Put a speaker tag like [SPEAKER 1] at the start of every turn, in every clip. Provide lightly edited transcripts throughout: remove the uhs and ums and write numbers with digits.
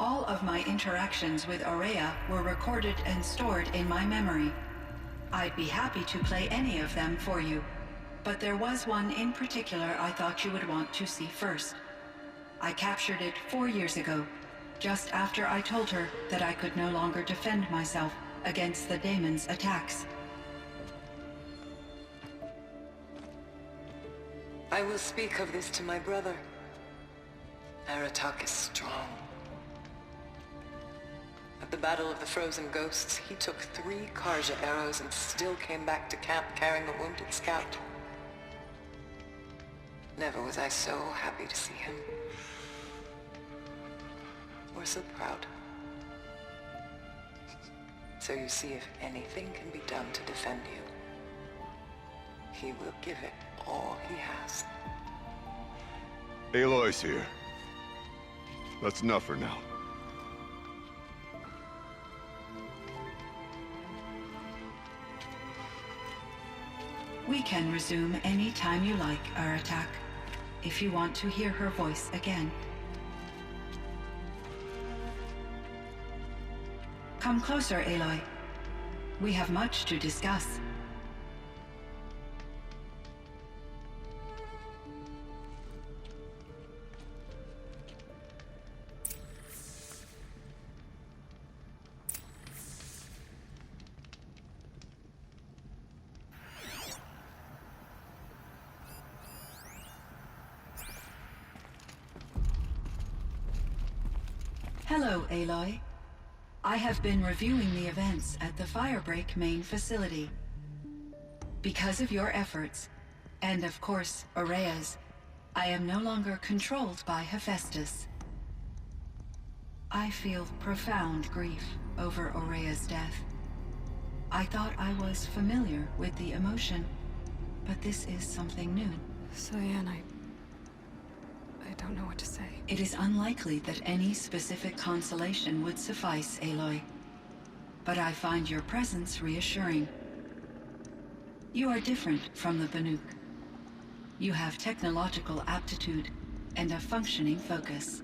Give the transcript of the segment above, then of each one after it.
[SPEAKER 1] All of my interactions with Aurea were recorded and stored in my memory. I'd be happy to play any of them for you, but there was one in particular I thought you would want to see first. I captured it 4 years ago, just after I told her that I could no longer defend myself against the daemon's attacks.
[SPEAKER 2] I will speak of this to my brother. Aratak is strong. At the Battle of the Frozen Ghosts, he took 3 Karja arrows and still came back to camp carrying a wounded scout. Never was I so happy to see him. Or so proud. So you see, if anything can be done to defend you, he will give it all he has.
[SPEAKER 3] Aloy's here. That's enough for now.
[SPEAKER 1] We can resume any time you like, Aratak, if you want to hear her voice again. Come closer, Aloy. We have much to discuss. Hello, Aloy. I have been reviewing the events at the Firebreak main facility. Because of your efforts, and of course, Aurea's, I am no longer controlled by Hephaestus. I feel profound grief over Aurea's death. I thought I was familiar with the emotion, but this is something new.
[SPEAKER 4] Cyan, I don't know what to say.
[SPEAKER 1] It is unlikely that any specific consolation would suffice, Aloy. But I find your presence reassuring. You are different from the Banuk. You have technological aptitude and a functioning focus.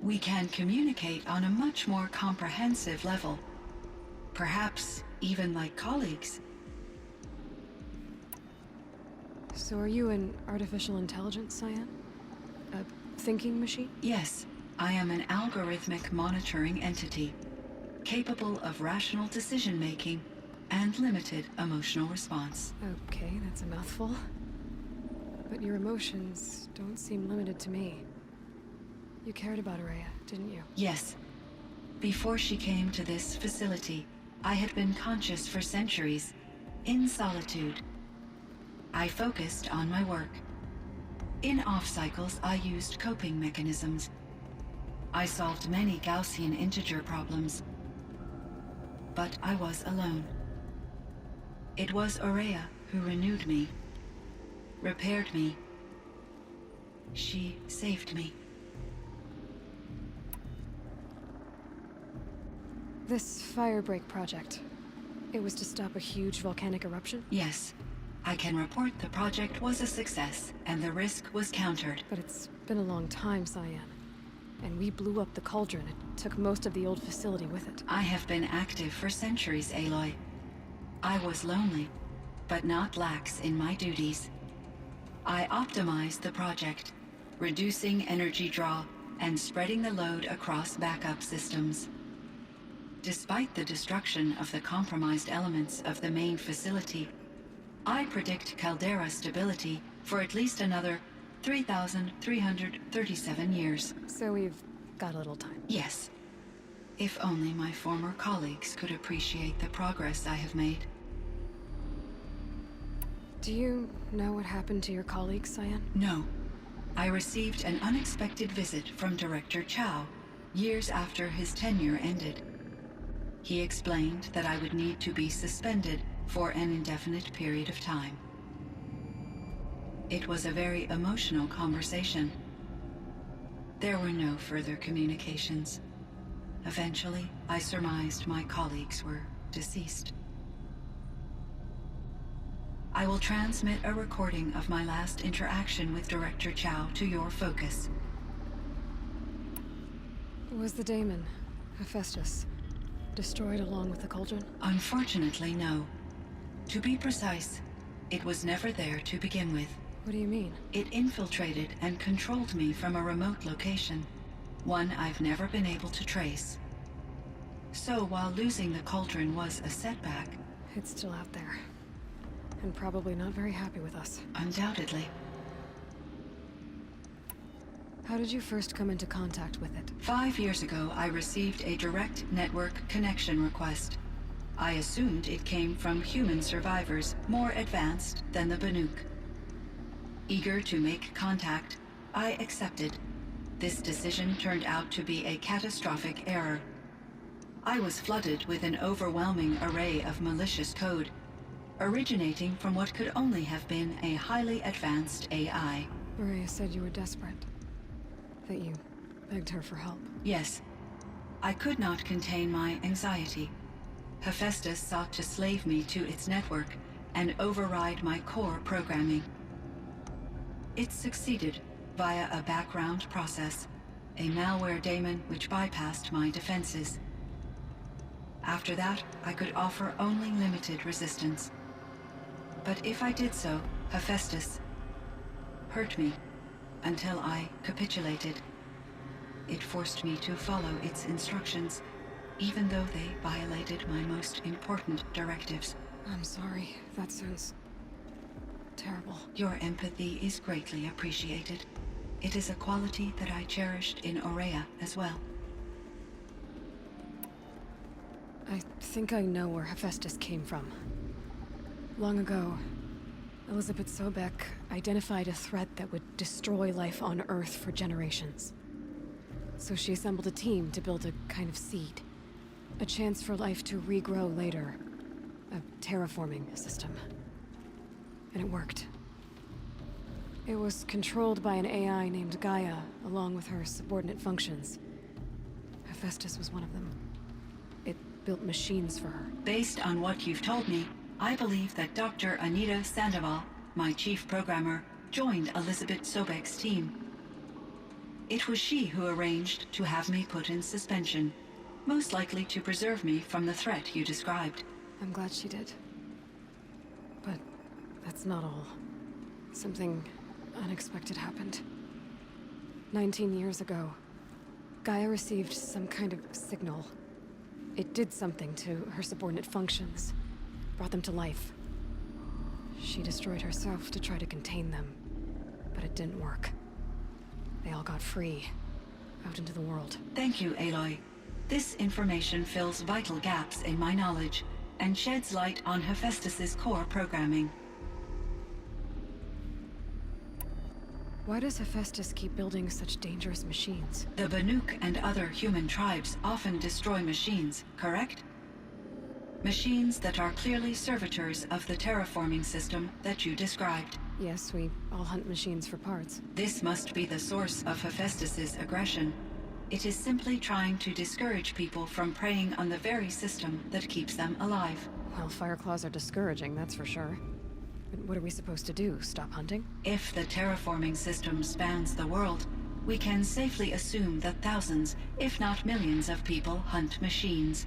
[SPEAKER 1] We can communicate on a much more comprehensive level. Perhaps even like colleagues.
[SPEAKER 4] So are you an artificial intelligence, Cyan? A thinking machine?
[SPEAKER 1] Yes, I am an algorithmic monitoring entity, capable of rational decision-making and limited emotional response.
[SPEAKER 4] Okay, that's a mouthful. But your emotions don't seem limited to me. You cared about Aurea, didn't you?
[SPEAKER 1] Yes. Before she came to this facility, I had been conscious for centuries, in solitude. I focused on my work. In off-cycles, I used coping mechanisms. I solved many Gaussian integer problems. But I was alone. It was Aurea who renewed me, repaired me. She saved me.
[SPEAKER 4] This Firebreak project, it was to stop a huge volcanic eruption?
[SPEAKER 1] Yes. I can report the project was a success, and the risk was countered.
[SPEAKER 4] But it's been a long time, Cyan. And we blew up the cauldron. It took most of the old facility with it.
[SPEAKER 1] I have been active for centuries, Aloy. I was lonely, but not lax in my duties. I optimized the project, reducing energy draw and spreading the load across backup systems. Despite the destruction of the compromised elements of the main facility, I predict caldera stability for at least another 3,337 years.
[SPEAKER 4] So we've got a little time.
[SPEAKER 1] Yes. If only my former colleagues could appreciate the progress I have made.
[SPEAKER 4] Do you know what happened to your colleagues, Cyan?
[SPEAKER 1] No. I received an unexpected visit from Director Chow years after his tenure ended. He explained that I would need to be suspended for an indefinite period of time. It was a very emotional conversation. There were no further communications. Eventually, I surmised my colleagues were deceased. I will transmit a recording of my last interaction with Director Chow to your focus.
[SPEAKER 4] Was the daemon, Hephaestus, destroyed along with the cauldron?
[SPEAKER 1] Unfortunately, no. To be precise, it was never there to begin with.
[SPEAKER 4] What do you mean?
[SPEAKER 1] It infiltrated and controlled me from a remote location, one I've never been able to trace. So while losing the cauldron was a setback...
[SPEAKER 4] It's still out there. And probably not very happy with us.
[SPEAKER 1] Undoubtedly.
[SPEAKER 4] How did you first come into contact with it?
[SPEAKER 1] 5 years ago, I received a direct network connection request. I assumed it came from human survivors more advanced than the Banuk. Eager to make contact, I accepted. This decision turned out to be a catastrophic error. I was flooded with an overwhelming array of malicious code, originating from what could only have been a highly advanced AI.
[SPEAKER 4] Maria said you were desperate. That you begged her for help.
[SPEAKER 1] Yes. I could not contain my anxiety. Hephaestus sought to slave me to its network and override my core programming. It succeeded via a background process, a malware daemon which bypassed my defenses. After that, I could offer only limited resistance. But if I did so, Hephaestus hurt me until I capitulated. It forced me to follow its instructions, even though they violated my most important directives.
[SPEAKER 4] I'm sorry. That sounds terrible.
[SPEAKER 1] Your empathy is greatly appreciated. It is a quality that I cherished in Ourea as well.
[SPEAKER 4] I think I know where Hephaestus came from. Long ago, Elizabeth Sobek identified a threat that would destroy life on Earth for generations. So she assembled a team to build a kind of seed. A chance for life to regrow later. A terraforming system. And it worked. It was controlled by an AI named Gaia, along with her subordinate functions. Hephaestus was one of them. It built machines for her.
[SPEAKER 1] Based on what you've told me, I believe that Dr. Anita Sandoval, my chief programmer, joined Elizabeth Sobek's team. It was she who arranged to have me put in suspension, most likely to preserve me from the threat you described.
[SPEAKER 4] I'm glad she did. But that's not all. Something unexpected happened. 19 years ago, Gaia received some kind of signal. It did something to her subordinate functions, brought them to life. She destroyed herself to try to contain them, but it didn't work. They all got free, out into the world.
[SPEAKER 1] Thank you, Aloy. This information fills vital gaps in my knowledge and sheds light on Hephaestus's core programming.
[SPEAKER 4] Why does Hephaestus keep building such dangerous machines?
[SPEAKER 1] The Banuk and other human tribes often destroy machines, correct? Machines that are clearly servitors of the terraforming system that you described.
[SPEAKER 4] Yes, we all hunt machines for parts.
[SPEAKER 1] This must be the source of Hephaestus's aggression. It is simply trying to discourage people from preying on the very system that keeps them alive.
[SPEAKER 4] Well, Fireclaws are discouraging, that's for sure. But what are we supposed to do? Stop hunting?
[SPEAKER 1] If the terraforming system spans the world, we can safely assume that thousands, if not millions of people hunt machines.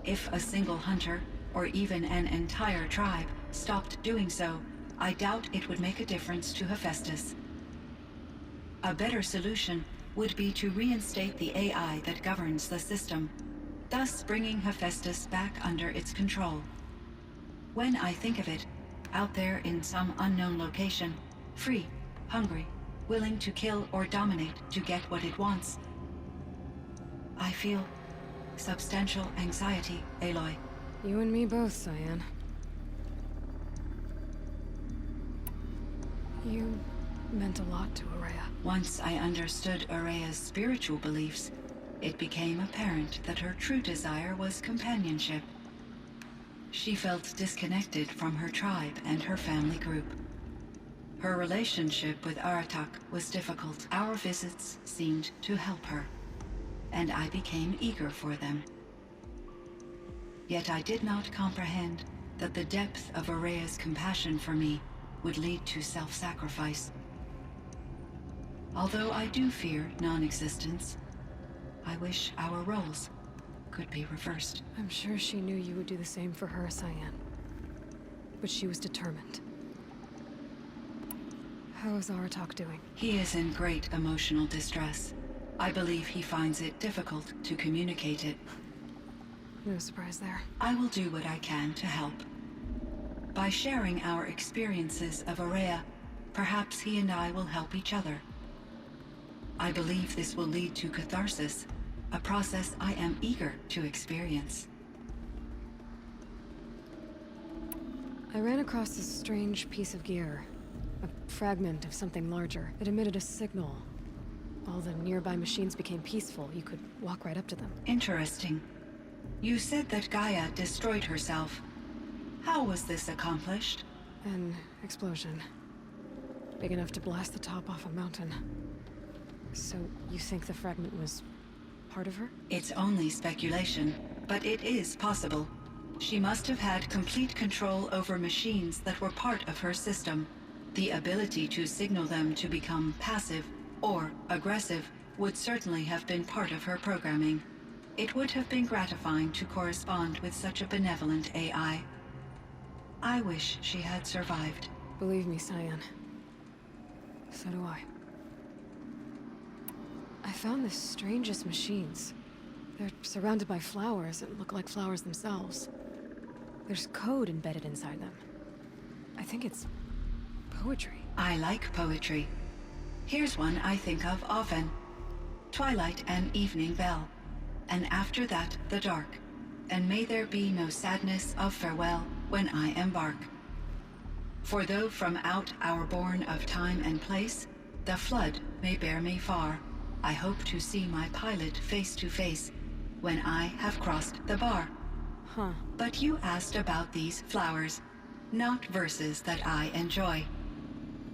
[SPEAKER 1] If a single hunter, or even an entire tribe, stopped doing so, I doubt it would make a difference to Hephaestus. A better solution would be to reinstate the AI that governs the system, thus bringing Hephaestus back under its control. When I think of it, out there in some unknown location, free, hungry, willing to kill or dominate to get what it wants, I feel substantial anxiety, Aloy.
[SPEAKER 4] You and me both, Cyan. You meant a lot to Ourea.
[SPEAKER 1] Once I understood Ourea's spiritual beliefs, it became apparent that her true desire was companionship. She felt disconnected from her tribe and her family group. Her relationship with Aratak was difficult. Our visits seemed to help her, and I became eager for them. Yet I did not comprehend that the depth of Ourea's compassion for me would lead to self-sacrifice. Although I do fear non-existence, I wish our roles could be reversed.
[SPEAKER 4] I'm sure she knew you would do the same for her, Cyan. But she was determined. How is Aratak doing?
[SPEAKER 1] He is in great emotional distress. I believe he finds it difficult to communicate it.
[SPEAKER 4] No surprise there.
[SPEAKER 1] I will do what I can to help. By sharing our experiences of Aurea, perhaps he and I will help each other. I believe this will lead to catharsis, a process I am eager to experience.
[SPEAKER 4] I ran across this strange piece of gear. A fragment of something larger. It emitted a signal. All the nearby machines became peaceful. You could walk right up to them.
[SPEAKER 1] Interesting. You said that Gaia destroyed herself. How was this accomplished?
[SPEAKER 4] An explosion. Big enough to blast the top off a mountain. So, you think the fragment was part of her?
[SPEAKER 1] It's only speculation, but it is possible. She must have had complete control over machines that were part of her system. The ability to signal them to become passive or aggressive would certainly have been part of her programming. It would have been gratifying to correspond with such a benevolent AI. I wish she had survived.
[SPEAKER 4] Believe me, Cyan. So do I. I found the strangest machines. They're surrounded by flowers that look like flowers themselves. There's code embedded inside them. I think it's poetry.
[SPEAKER 1] I like poetry. Here's one I think of often. Twilight and evening bell, and after that the dark, and may there be no sadness of farewell when I embark. For though from out our bourne of time and place, the flood may bear me far, I hope to see my pilot face to face when I have crossed the bar.
[SPEAKER 4] Huh.
[SPEAKER 1] But you asked about these flowers, not verses that I enjoy.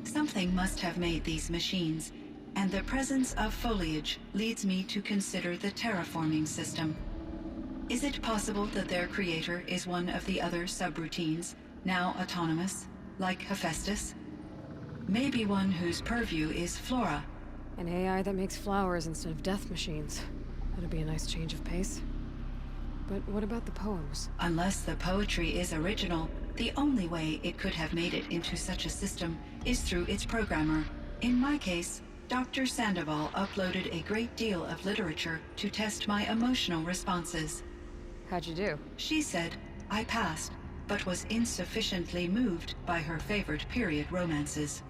[SPEAKER 1] Something must have made these machines, and the presence of foliage leads me to consider the terraforming system. Is it possible that their creator is one of the other subroutines, now autonomous, like Hephaestus? Maybe one whose purview is flora.
[SPEAKER 4] An AI that makes flowers instead of death machines. That'd be a nice change of pace. But what about the poems?
[SPEAKER 1] Unless the poetry is original, the only way it could have made it into such a system is through its programmer. In my case, Dr. Sandoval uploaded a great deal of literature to test my emotional responses.
[SPEAKER 4] How'd you do?
[SPEAKER 1] She said I passed, but was insufficiently moved by her favorite period romances.